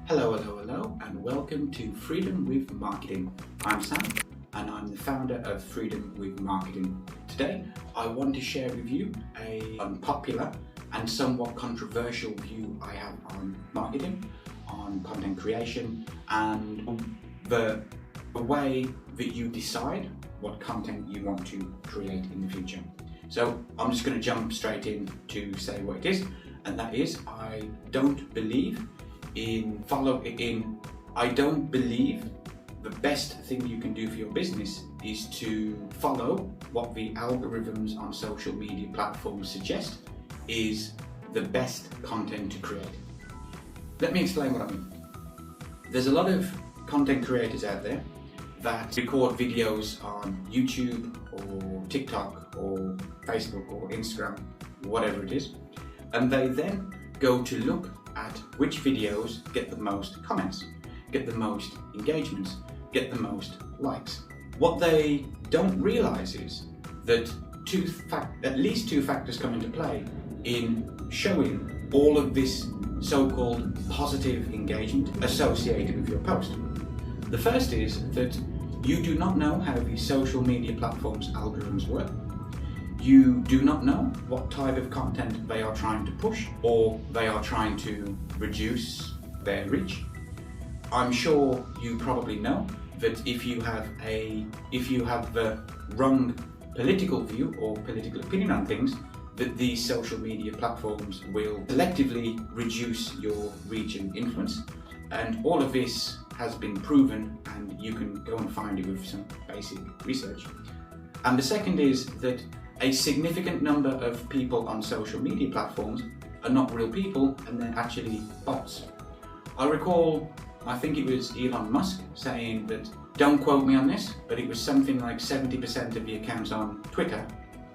Hello, and welcome to Freedom with Marketing. I'm Sam, and I'm the founder of Freedom with Marketing. Today, I want to share with you an unpopular and somewhat controversial view I have on marketing, on content creation, and the way that you decide what content you want to create in the future. So I'm just going to jump straight in to say what it is, and that is I don't believe the best thing you can do for your business is to follow what the algorithms on social media platforms suggest is the best content to create. Let me explain what I mean. There's a lot of content creators out there that record videos on YouTube or TikTok or Facebook or Instagram, whatever it is, and they then go to look at which videos get the most comments, get the most engagements, get the most likes. What they don't realize is that at least two factors come into play in showing all of this so-called positive engagement associated with your post. The first is that you do not know how these social media platforms' algorithms work. You do not know what type of content they are trying to push, or they are trying to reduce their reach. I'm sure you probably know that if you have the wrong political view or political opinion on things, that these social media platforms will selectively reduce your reach and influence. And all of this has been proven, and you can go and find it with some basic research. And the second is that a significant number of people on social media platforms are not real people, and they're actually bots. I recall, I think it was Elon Musk saying that, don't quote me on this, but it was something like 70% of the accounts on Twitter,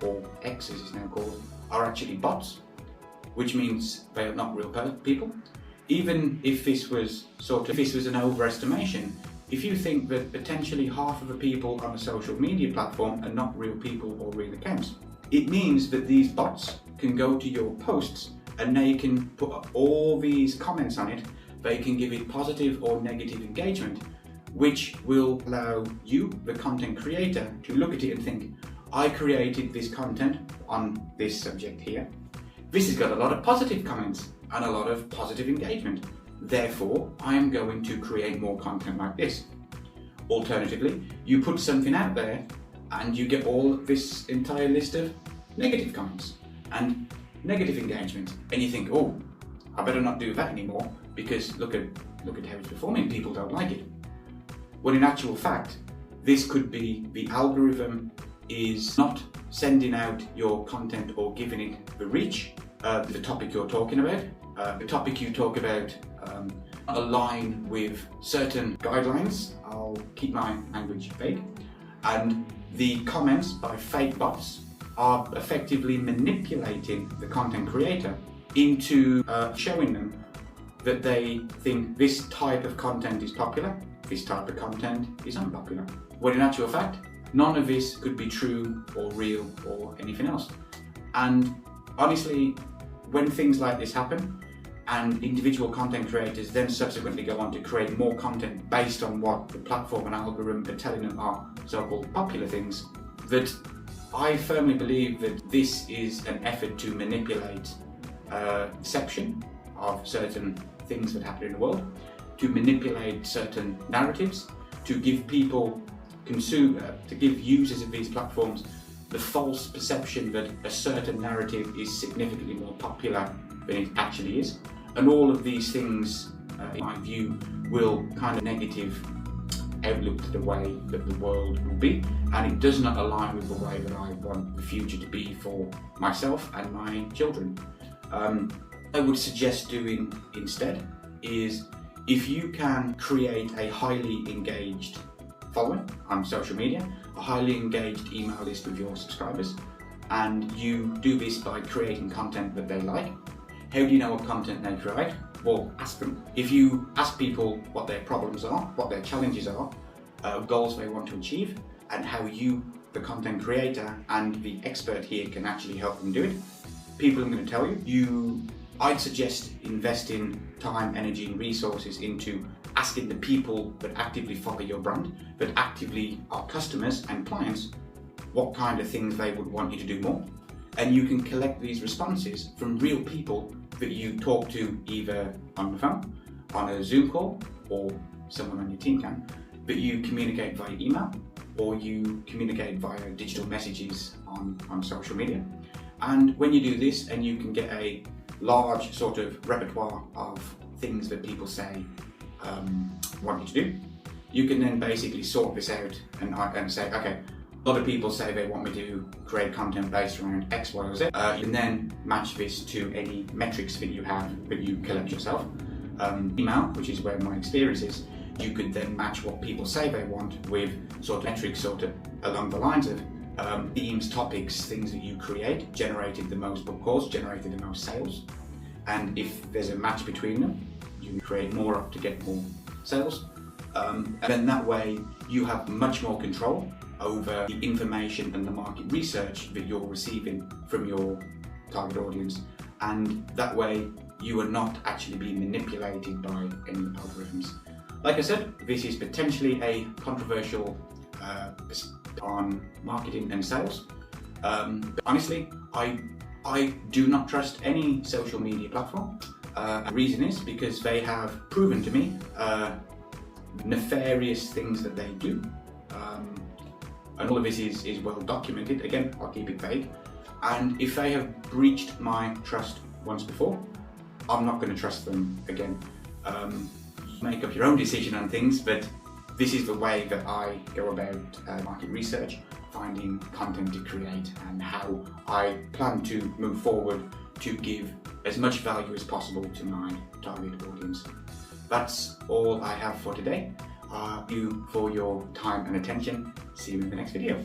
or X as it's now called, are actually bots, which means they are not real people. Even if this was an overestimation, if you think that potentially half of the people on a social media platform are not real people or real accounts, it means that these bots can go to your posts and they can put all these comments on it. They can give it positive or negative engagement, which will allow you, the content creator, to look at it and think, I created this content on this subject here. This has got a lot of positive comments and a lot of positive engagement. Therefore, I am going to create more content like this. Alternatively, you put something out there and you get all this entire list of negative comments and negative engagement, and you think, oh, I better not do that anymore because look at how it's performing, people don't like it. When in actual fact, this could be the algorithm is not sending out your content or giving it the reach, the topic you're talking about. The topic you talk about align with certain guidelines. I'll keep my language vague. And the comments by fake bots are effectively manipulating the content creator into showing them that they think this type of content is popular, this type of content is unpopular. When in actual fact, none of this could be true or real or anything else. And honestly, when things like this happen, and individual content creators then subsequently go on to create more content based on what the platform and algorithm are telling them are so-called popular things, that I firmly believe that this is an effort to manipulate perception of certain things that happen in the world, to manipulate certain narratives, to give to give users of these platforms the false perception that a certain narrative is significantly more popular than it actually is. And all of these things, in my view, will kind of negative outlook to the way that the world will be, and it does not align with the way that I want the future to be for myself and my children. I would suggest doing instead is, if you can create a highly engaged following on social media, a highly engaged email list with your subscribers, and you do this by creating content that they like. How do you know what content they create? Well, ask them. If you ask people what their problems are, what their challenges are, goals they want to achieve, and how you, the content creator and the expert here, can actually help them do it, people are going to tell you. You I'd suggest investing time, energy and resources into asking the people that actively follow your brand, that actively are customers and clients, what kind of things they would want you to do more. And you can collect these responses from real people that you talk to either on the phone, on a Zoom call, or someone on your team can, that you communicate via email, or you communicate via digital messages on social media. And when you do this and you can get a large sort of repertoire of things that people say want you to do, you can then basically sort this out and say, okay, a lot of people say they want me to create content based around X, Y, or Z. You can then match this to any metrics that you have that you collect yourself. Email, which is where my experience is, you could then match what people say they want with sort of metrics sort of along the lines of themes, topics, things that you create, generated the most book calls, generated the most sales. And if there's a match between them, you create more to get more sales. And then that way you have much more control over the information and the market research that you're receiving from your target audience. And that way you are not actually being manipulated by any algorithms. Like I said, this is potentially a controversial on marketing and sales. But honestly, I do not trust any social media platform. The reason is because they have proven to me nefarious things that they do. And all of this is well documented. Again, I'll keep it vague. And if they have breached my trust once before, I'm not going to trust them again. Make up your own decision on things, but this is the way that I go about market research, finding content to create, and how I plan to move forward to give as much value as possible to my target audience. That's all I have for today. Thank you for your time and attention. See you in the next video.